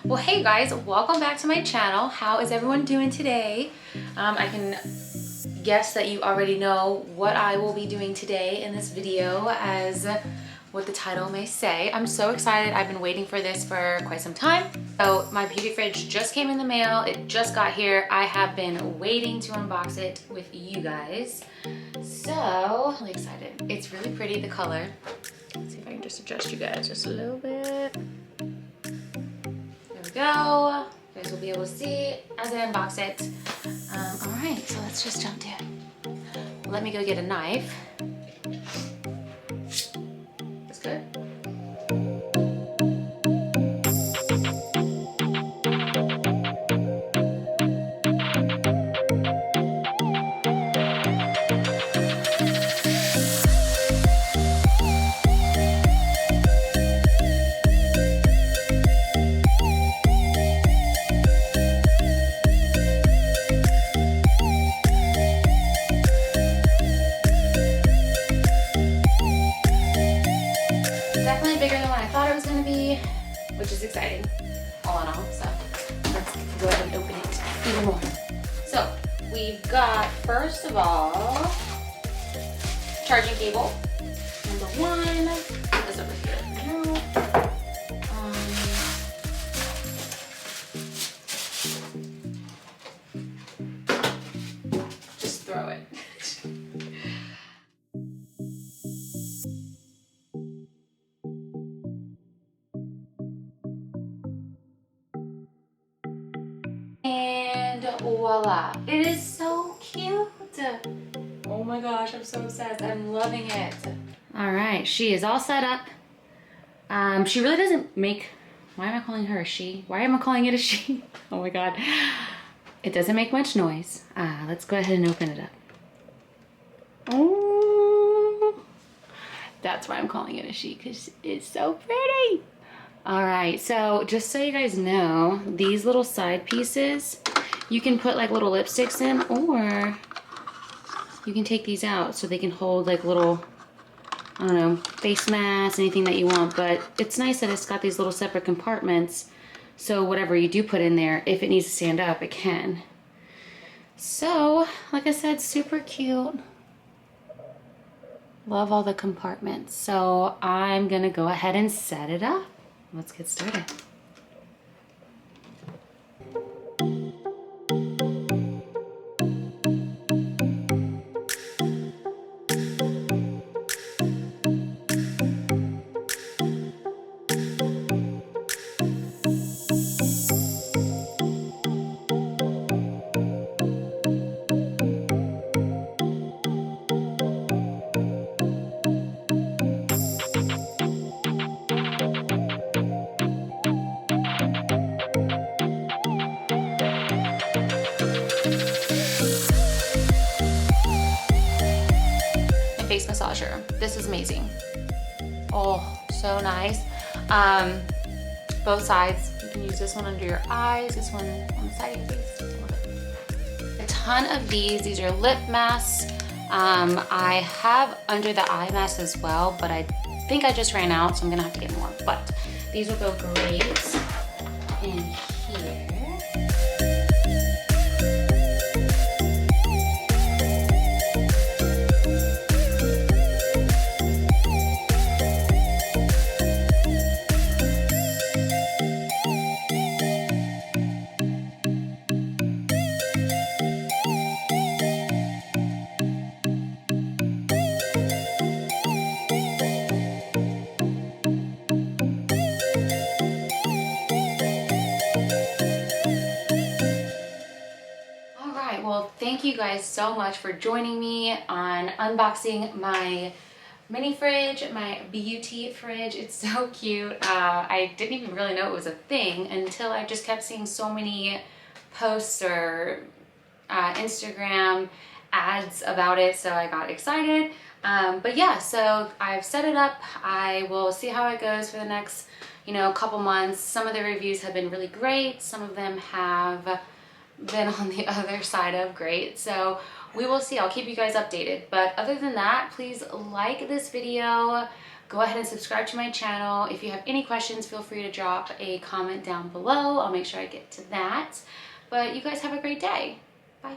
Well, hey guys, welcome back to my channel. How is everyone doing today? I can guess that you already know what I will be doing today in this video, as what the title may say. I'm so excited. I've been waiting for this for quite some time. So my beauty fridge just came in the mail. It just got here. I have been waiting to unbox it with you guys. So really excited. It's really pretty, the color. Let's see if I can just adjust you guys just a little bit. There we go. You guys will be able to see as I unbox it. All right, so let's just jump to it. Let me go get a knife. That's good. Definitely bigger than what I thought it was going to be, which is exciting, all in all. So let's go ahead and open it even more. So we've got, first of all, charging cable. Number one, put this over here for now. Just throw it. And voila, it is so cute. Oh my gosh, I'm so obsessed. I'm loving it. All right, she is all set up. She really doesn't make, why am I calling her a she? Why am I calling it a she? Oh my God. It doesn't make much noise. Let's go ahead and open it up. Oh, that's why I'm calling it a she, because it's so pretty. All right, so just so you guys know, these little side pieces, you can put like little lipsticks in, or you can take these out so they can hold like little, I don't know, face masks, anything that you want. But it's nice that it's got these little separate compartments, so whatever you do put in there, if it needs to stand up, it can. So, like I said, super cute. Love all the compartments. So I'm gonna go ahead and set it up. Let's get started. Face massager. This is amazing. Oh, so nice. Both sides. You can use this one under your eyes, this one on the side of your face. Love it. A ton of these. These are lip masks. I have under the eye mask as well, but I think I just ran out, so I'm gonna have to get more. But these will go great in here. Well, thank you guys so much for joining me on unboxing my mini fridge, my beauty fridge. It's so cute. I didn't even really know it was a thing until I just kept seeing so many posts or Instagram ads about it, so I got excited. But yeah, so I've set it up. I will see how it goes for the next, couple months. Some of the reviews have been really great. Some of them have been on the other side of great. So we will see. I'll keep you guys updated. But other than that, please like this video. Go ahead and subscribe to my channel. If you have any questions, feel free to drop a comment down below. I'll make sure I get to that. But you guys have a great day. Bye.